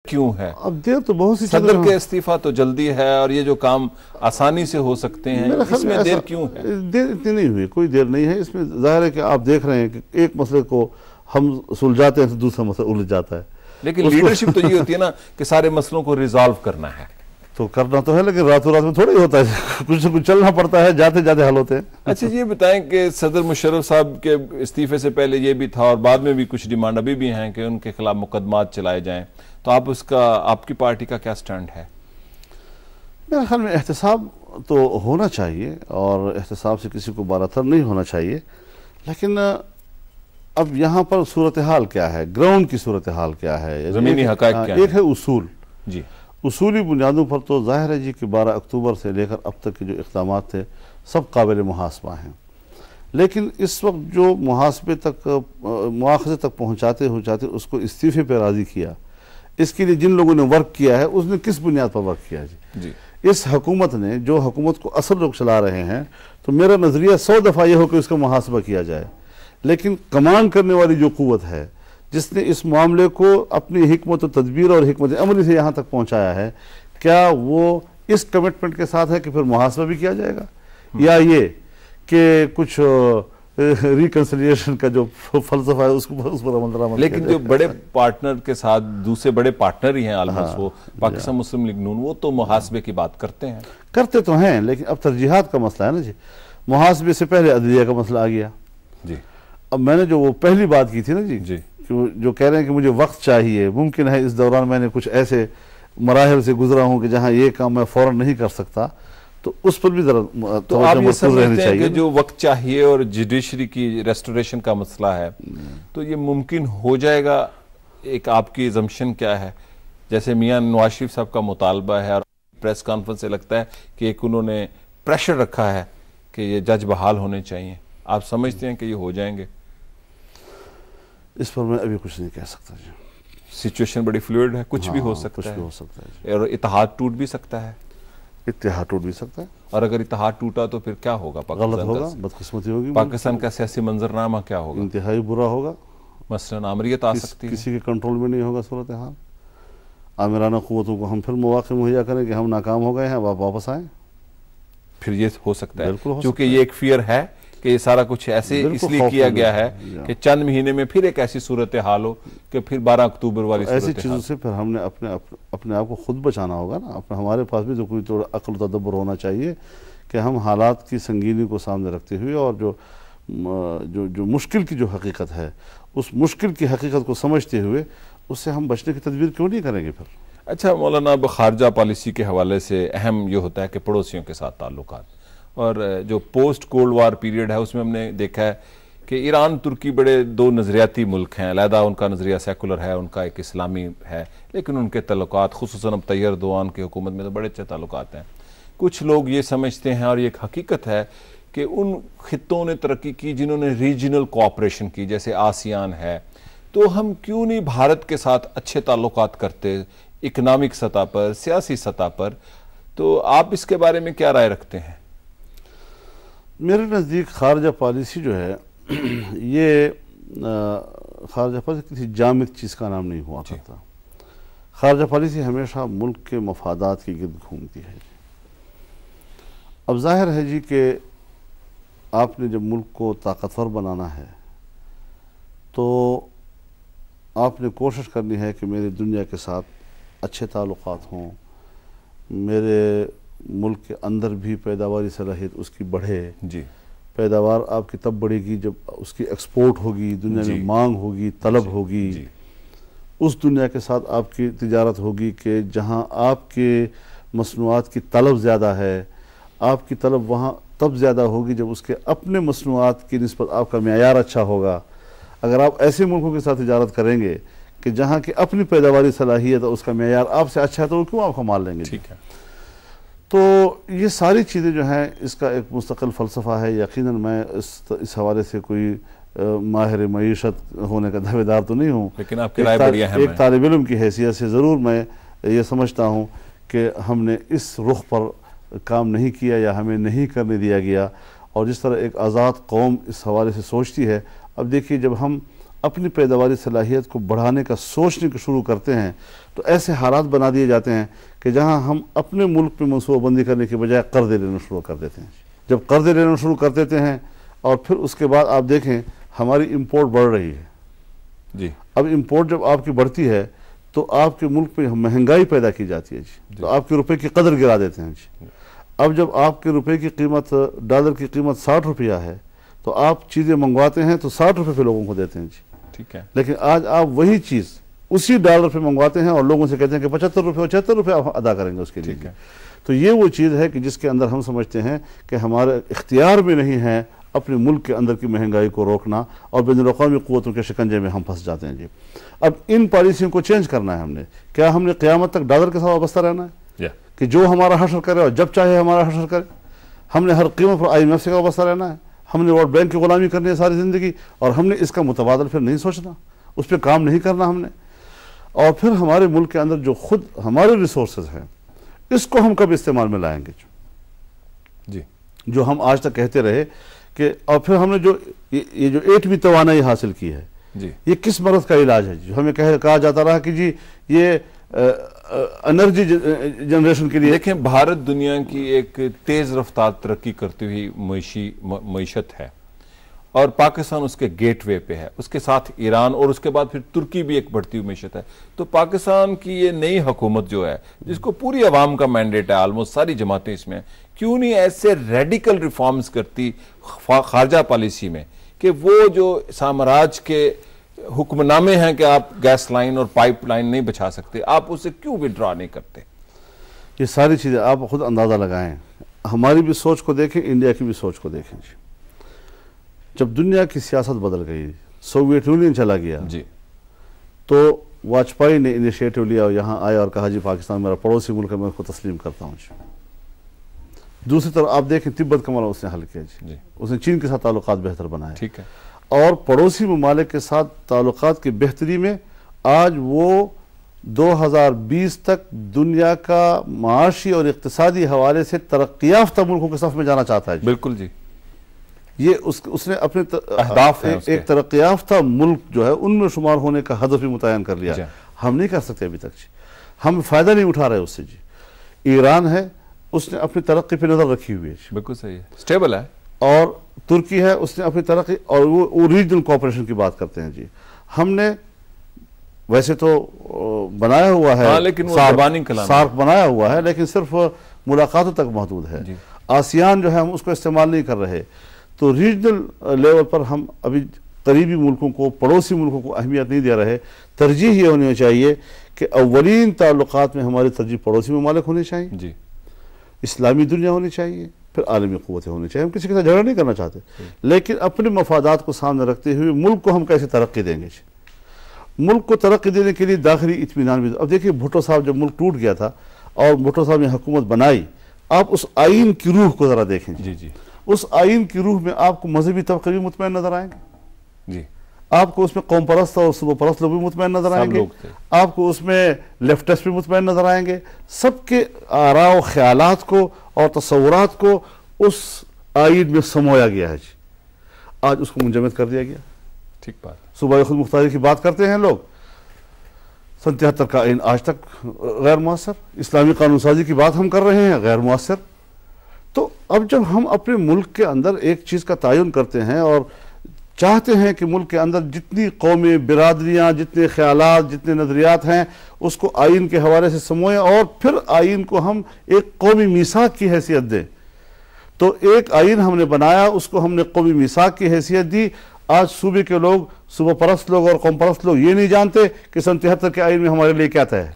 کیوں ہے؟ اب دیر تو بہت سی صدر کے استعفیٰ تو جلدی ہے اور یہ جو کام آسانی سے ہو سکتے ہیں، اس میں دیر کیوں ہے؟ دیر اتنی نہیں ہوئی، کوئی دیر نہیں ہے اس میں۔ ظاہر ہے کہ آپ دیکھ رہے ہیں کہ ایک مسئلے کو ہم سلجھاتے ہیں تو دوسرا مسئلہ الجھ جاتا ہے، لیکن لیڈرشپ تو یہ ہوتی ہے نا کہ سارے مسئلوں کو ریزالو کرنا ہے۔ تو کرنا تو ہے لیکن راتوں رات میں تھوڑا ہی ہوتا ہے، کچھ نہ کچھ چلنا پڑتا ہے، جاتے جاتے حل ہوتے ہیں۔ اچھا یہ بتائیں کہ صدر مشرف صاحب کے استعفے سے پہلے یہ بھی تھا اور بعد میں بھی کچھ ڈیمانڈ ابھی بھی ہیں کہ ان کے خلاف مقدمات چلائے جائیں، تو آپ کی پارٹی کا کیا سٹینڈ ہے؟ میرے خیال میں احتساب تو ہونا چاہیے اور احتساب سے کسی کو بالاتر نہیں ہونا چاہیے، لیکن اب یہاں پر صورتحال کیا ہے، گراؤنڈ کی صورتحال کیا ہے، زمینی حقائق کیا ہے؟ ایک ہے اصول، جی اصولی بنیادوں پر تو ظاہر ہے جی کہ 12 اکتوبر سے لے کر اب تک کے جو اقدامات تھے سب قابل محاسبہ ہیں، لیکن اس وقت جو محاسبے تک مواخذے تک پہنچاتے اس کو استعفے پہ راضی کیا، اس کے لیے جن لوگوں نے ورک کیا ہے اس نے کس بنیاد پر ورک کیا جی؟ اس حکومت نے، جو حکومت کو اصل لوگ چلا رہے ہیں، تو میرا نظریہ 100 دفعہ یہ ہو کہ اس کا محاسبہ کیا جائے، لیکن کمان کرنے والی جو قوت ہے جس نے اس معاملے کو اپنی حکمت و تدبیر اور حکمت عملی سے یہاں تک پہنچایا ہے، کیا وہ اس کمٹمنٹ کے ساتھ ہے کہ پھر محاسبہ بھی کیا جائے گا، یا یہ کہ کچھ ریکنسلیشن کا جو فلسفہ ہے اس پر عمل درآمد؟ لیکن جو بڑے پارٹنر کے ساتھ دوسرے بڑے پارٹنر ہی ہیں آلموسٹ وہ پاکستان مسلم لیگ نون، وہ تو محاسبے کی بات کرتے تو ہیں، لیکن اب ترجیحات کا مسئلہ ہے نا جی۔ محاسبے سے پہلے عدلیہ کا مسئلہ آ گیا جی۔ اب میں نے جو وہ پہلی بات کی تھی نا جی، جو کہہ رہے ہیں کہ مجھے وقت چاہیے، ممکن ہے اس دوران میں نے کچھ ایسے مراحل سے گزرا ہوں کہ جہاں یہ کام میں فوراً نہیں کر سکتا، تو اس پر بھی ذرا تو آپ یہ سمجھتے ہیں کہ جو وقت چاہیے اور جوڈیشری کی ریسٹوریشن کا مسئلہ ہے تو یہ ممکن ہو جائے گا؟ ایک آپ کی ازمپشن کیا ہے؟ جیسے میاں نواز شریف صاحب کا مطالبہ ہے اور پریس کانفرنس سے لگتا ہے کہ ایک انہوں نے پریشر رکھا ہے کہ یہ جج بحال ہونے چاہیے، آپ سمجھتے ہیں کہ یہ ہو جائیں گے؟ اس پر میں ابھی کچھ نہیں کہہ سکتا جی، سچویشن بڑی فلوئڈ ہے، کچھ بھی ہو سکتا ہے اور اتحاد ٹوٹ بھی سکتا ہے۔ اتحاد ٹوٹ بھی سکتا ہے، اور اگر اتحاد ٹوٹا تو پھر کیا ہوگا؟ غلط ہوگا، بدقسمتی ہوگی، پاکستان کا سیاسی منظرنامہ کیا ہوگا؟ انتہائی برا ہوگا، مثلاً آمریت آ سکتی ہے، کسی کے کنٹرول میں نہیں ہوگا صورتحال۔ آمرانہ قوتوں کو ہم پھر مواقع مہیا کریں کہ ہم ناکام ہو گئے ہیں، اب آپ واپس آئیں، پھر یہ ہو سکتا ہے کیونکہ یہ ایک فیئر ہے کہ یہ سارا کچھ ایسے اس لیے کیا گیا ہے کہ چند مہینے میں پھر ایک ایسی صورتحال ہو کہ پھر 12 اکتوبر والی صورتحال۔ ایسی چیزوں سے پھر ہم نے اپنے آپ کو خود بچانا ہوگا نا، ہمارے پاس بھی تو کوئی تھوڑا عقل و تدبر ہونا چاہیے کہ ہم حالات کی سنگینی کو سامنے رکھتے ہوئے اور جو مشکل کی جو حقیقت ہے اس مشکل کی حقیقت کو سمجھتے ہوئے اس سے ہم بچنے کی تدبیر کیوں نہیں کریں گے پھر؟ اچھا مولانا، اب خارجہ پالیسی کے حوالے سے اہم یہ ہوتا ہے کہ پڑوسیوں کے ساتھ تعلقات، اور جو پوسٹ کولڈ وار پیریڈ ہے اس میں ہم نے دیکھا ہے کہ ایران ترکی بڑے دو نظریاتی ملک ہیں، علیحدہ ان کا نظریہ سیکولر ہے، ان کا ایک اسلامی ہے، لیکن ان کے تعلقات خصوصاً اب طیب اردوان کی حکومت میں تو بڑے اچھے تعلقات ہیں۔ کچھ لوگ یہ سمجھتے ہیں اور یہ ایک حقیقت ہے کہ ان خطوں نے ترقی کی جنہوں نے ریجنل کوآپریشن کی، جیسے آسیان ہے، تو ہم کیوں نہیں بھارت کے ساتھ اچھے تعلقات کرتے اکنامک سطح پر، سیاسی سطح پر؟ تو آپ اس کے بارے میں کیا رائے رکھتے ہیں؟ میرے نزدیک خارجہ پالیسی جو ہے یہ خارجہ پالیسی کسی جامد چیز کا نام نہیں ہوا کرتا۔ خارجہ پالیسی ہمیشہ ملک کے مفادات کی گرد گھومتی ہے۔ اب ظاہر ہے جی کہ آپ نے جب ملک کو طاقتور بنانا ہے تو آپ نے کوشش کرنی ہے کہ میری دنیا کے ساتھ اچھے تعلقات ہوں، میرے ملک کے اندر بھی پیداواری صلاحیت اس کی بڑھے جی۔ پیداوار آپ کی تب بڑھے گی جب اس کی ایکسپورٹ ہوگی، دنیا میں مانگ ہوگی، طلب ہوگی، اس دنیا کے ساتھ آپ کی تجارت ہوگی کہ جہاں آپ کے مصنوعات کی طلب زیادہ ہے، آپ کی طلب وہاں تب زیادہ ہوگی جب اس کے اپنے مصنوعات کی نسبت آپ کا معیار اچھا ہوگا۔ اگر آپ ایسے ملکوں کے ساتھ تجارت کریں گے کہ جہاں کی اپنی پیداواری صلاحیت اس کا معیار آپ سے اچھا ہے تو وہ کیوں آپ کو مال لیں گے؟ ٹھیک ہے۔ تو یہ ساری چیزیں جو ہیں اس کا ایک مستقل فلسفہ ہے۔ یقیناً میں اس حوالے سے کوئی ماہر معیشت ہونے کا دعوے دار تو نہیں ہوں، لیکن آپ کی رائے بڑی اہم ہے۔ ایک طالب علم کی حیثیت سے ضرور میں یہ سمجھتا ہوں کہ ہم نے اس رخ پر کام نہیں کیا یا ہمیں نہیں کرنے دیا گیا، اور جس طرح ایک آزاد قوم اس حوالے سے سوچتی ہے۔ اب دیکھیے جب ہم اپنی پیداواری صلاحیت کو بڑھانے کا سوچنے کو شروع کرتے ہیں تو ایسے حالات بنا دیے جاتے ہیں کہ جہاں ہم اپنے ملک پہ منصوبہ بندی کرنے کے بجائے قرضے لینا شروع کر دیتے ہیں. جب قرضے لینا شروع کر دیتے ہیں اور پھر اس کے بعد آپ دیکھیں ہماری امپورٹ بڑھ رہی ہے جی. اب امپورٹ جب آپ کی بڑھتی ہے تو آپ کے ملک میں مہنگائی پیدا کی جاتی ہے جی, تو آپ کے روپے کی قدر گرا دیتے ہیں جی. اب جب آپ کے روپے کی قیمت ڈالر کی قیمت 60 روپیہ ہے تو آپ چیزیں منگواتے ہیں تو 60 روپے پہ لوگوں کو دیتے ہیں جی. ٹھیک ہے. لیکن آج آپ وہی چیز اسی ڈالر پہ منگواتے ہیں اور لوگوں سے کہتے ہیں کہ 75 روپے اور 76 روپے آپ ادا کریں گے اس کے لیے. تو یہ وہ چیز ہے کہ جس کے اندر ہم سمجھتے ہیں کہ ہمارے اختیار میں نہیں ہے اپنے ملک کے اندر کی مہنگائی کو روکنا اور بین الاقوامی قوتوں کے شکنجے میں ہم پھنس جاتے ہیں جی. اب ان پالیسیوں کو چینج کرنا ہے ہم نے. کیا ہم نے قیامت تک ڈالر کے ساتھ وابستہ رہنا ہے کہ جو ہمارا حشر کرے اور جب چاہے ہمارا حشر کرے؟ ہم نے ہر قیمت پر IMF سے وابستہ رہنا ہے؟ ہم نے ورلڈ بینک کی غلامی کرنی ہے ساری زندگی اور ہم نے اس کا متبادل پھر نہیں سوچنا, اس پہ کام نہیں کرنا ہم نے؟ اور پھر ہمارے ملک کے اندر جو خود ہمارے ریسورسز ہیں اس کو ہم کب استعمال میں لائیں گے جی؟ جو ہم آج تک کہتے رہے کہ اور پھر ہم نے جو یہ جو ایٹمی توانائی حاصل کی ہے جی, یہ کس مرض کا علاج ہے جی؟ ہمیں کہا جاتا رہا کہ جی یہ انرجی جنریشن کے لیے. دیکھیں بھارت دنیا کی ایک تیز رفتار ترقی کرتی ہوئی معیشت ہے اور پاکستان اس کے گیٹ وے پہ ہے, اس کے ساتھ ایران اور اس کے بعد پھر ترکی بھی ایک بڑھتی ہوئی معیشت ہے. تو پاکستان کی یہ نئی حکومت جو ہے جس کو پوری عوام کا مینڈیٹ ہے, آلموسٹ ساری جماعتیں اس میں, کیوں نہیں ایسے ریڈیکل ریفارمز کرتی خارجہ پالیسی میں کہ وہ جو سامراج کے حکم نامے ہیں کہ آپ گیس لائن اور پائپ لائن نہیں بچھا سکتے, آپ اسے کیوں وڈرا نہیں کرتے؟ یہ ساری چیزیں آپ خود اندازہ لگائیں. ہماری بھی سوچ کو دیکھیں, انڈیا کی بھی سوچ کو دیکھیں جی. جب دنیا کی سیاست بدل گئی, سوویت یونین چلا گیا جی, تو واجپئی نے انیشیٹو لیا اور یہاں آیا اور کہا جی پاکستان میرا پڑوسی ملک ہے, میں اس کو تسلیم کرتا ہوں جی. دوسری طرف آپ دیکھیں تبت کا معاملہ اس نے حل کیا جی, اس نے چین کے ساتھ تعلقات بہتر بنائے. ٹھیک ہے. اور پڑوسی ممالک کے ساتھ تعلقات کی بہتری میں آج وہ 2020 تک دنیا کا معاشی اور اقتصادی حوالے سے ترقی یافتہ ملکوں کے صف میں جانا چاہتا ہے. بالکل جی. یہ اس نے اپنے اہداف ہیں ایک ترقی یافتہ ملک جو ہے ان میں شمار ہونے کا ہدف بھی متعین کر لیا. ہم نہیں کر سکتے ابھی تک جی, ہم فائدہ نہیں اٹھا رہے اس سے جی. ایران ہے, اس نے اپنی ترقی پہ نظر رکھی ہوئی ہے جی, بالکل صحیح ہے, اسٹیبل ہے. اور ترکی ہے, اس نے اپنی ترقی اور وہ ریجنل کوآپریشن کی بات کرتے ہیں جی. ہم نے ویسے تو بنایا ہوا ہے, لیکن وہ زبانی کلام سارک بنایا ہوا ہے, لیکن صرف ملاقاتوں تک محدود ہے. آسیان جو ہے ہم اس کو استعمال نہیں کر رہے. تو ریجنل لیول پر ہم ابھی قریبی ملکوں کو, پڑوسی ملکوں کو اہمیت نہیں دے رہے. ترجیح یہ ہونی چاہیے کہ اولین تعلقات میں ہماری ترجیح پڑوسی ممالک ہونے چاہیے جی, اسلامی دنیا ہونی چاہیے, پھر عالمی قوتیں ہونی چاہیے. ہم کسی کے ساتھ جھگڑا نہیں کرنا چاہتے, لیکن اپنے مفادات کو سامنے رکھتے ہوئے ملک کو ہم کیسے ترقی دیں گے. ملک کو ترقی دینے کے لیے داخلی اطمینان بھی. اب دیکھیے بھٹو صاحب جب ملک ٹوٹ گیا تھا اور بھٹو صاحب نے حکومت بنائی, آپ اس آئین کی روح کو ذرا دیکھیں جی. اس آئین کی روح میں آپ کو مذہبی طبقے بھی مطمئن نظر آئیں گے جی, آپ کو اس میں قوم پرست اور صوبہ پرست لوگ بھی مطمئن نظر آئیں گے, آپ کو اس میں لیفٹسٹ بھی مطمئن نظر آئیں گے. سب کے آراء و خیالات کو اور تصورات کو اس آئین میں سمویا گیا ہے جی. آج اس کو منجمد کر دیا گیا. ٹھیک بات. صوبائی خود مختاری کی بات کرتے ہیں لوگ, 73 کا آئین آج تک غیر مؤثر. اسلامی قانون سازی کی بات ہم کر رہے ہیں, غیر مؤثر. تو اب جب ہم اپنے ملک کے اندر ایک چیز کا تعین کرتے ہیں اور چاہتے ہیں کہ ملک کے اندر جتنی قومیں, برادریاں, جتنے خیالات, جتنے نظریات ہیں اس کو آئین کے حوالے سے سموئیں اور پھر آئین کو ہم ایک قومی میثاق کی حیثیت دیں. تو ایک آئین ہم نے بنایا, اس کو ہم نے قومی میثاق کی حیثیت دی. آج صوبے کے لوگ, صوبہ پرست لوگ اور قوم پرست لوگ یہ نہیں جانتے کہ سن 73 کے آئین میں ہمارے لیے کیا طے ہے.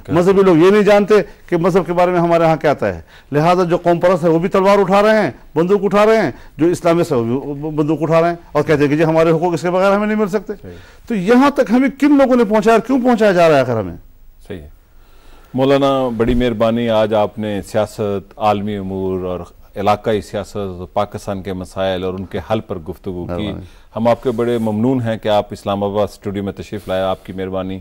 مذہبی لوگ یہ نہیں جانتے کہ مذہب کے بارے میں ہمارے ہاں کیا طے ہے. لہٰذا جو قوم پرست ہے وہ بھی تلوار اٹھا رہے ہیں, بندوق اٹھا رہے ہیں, جو اسلامسٹ ہے وہ بھی بندوق اٹھا رہے ہیں اور کہتے ہیں کہ جی ہمارے حقوق اس کے بغیر ہمیں نہیں مل سکتے. تو یہاں تک ہمیں کن لوگوں نے پہنچایا اور کیوں پہنچایا جا رہا ہے آخر ہمیں. صحیح ہے مولانا, بڑی مہربانی. آج آپ نے سیاست, عالمی امور اور علاقائی سیاست, پاکستان کے مسائل اور ان کے حل پر گفتگو کی. ہم آپ کے بڑے ممنون ہیں کہ آپ اسلام آباد اسٹوڈیو میں تشریف لائے, آپ کی مہربانی.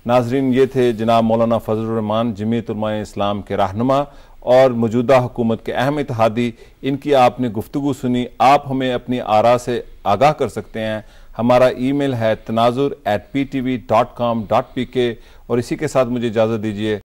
ناظرین, یہ تھے جناب مولانا فضل الرحمان, جمعیت علماء اسلام کے رہنما اور موجودہ حکومت کے اہم اتحادی. ان کی آپ نے گفتگو سنی. آپ ہمیں اپنی آراء سے آگاہ کر سکتے ہیں. ہمارا ای میل ہے tanazur@ptv.com.pk اور اسی کے ساتھ مجھے اجازت دیجیے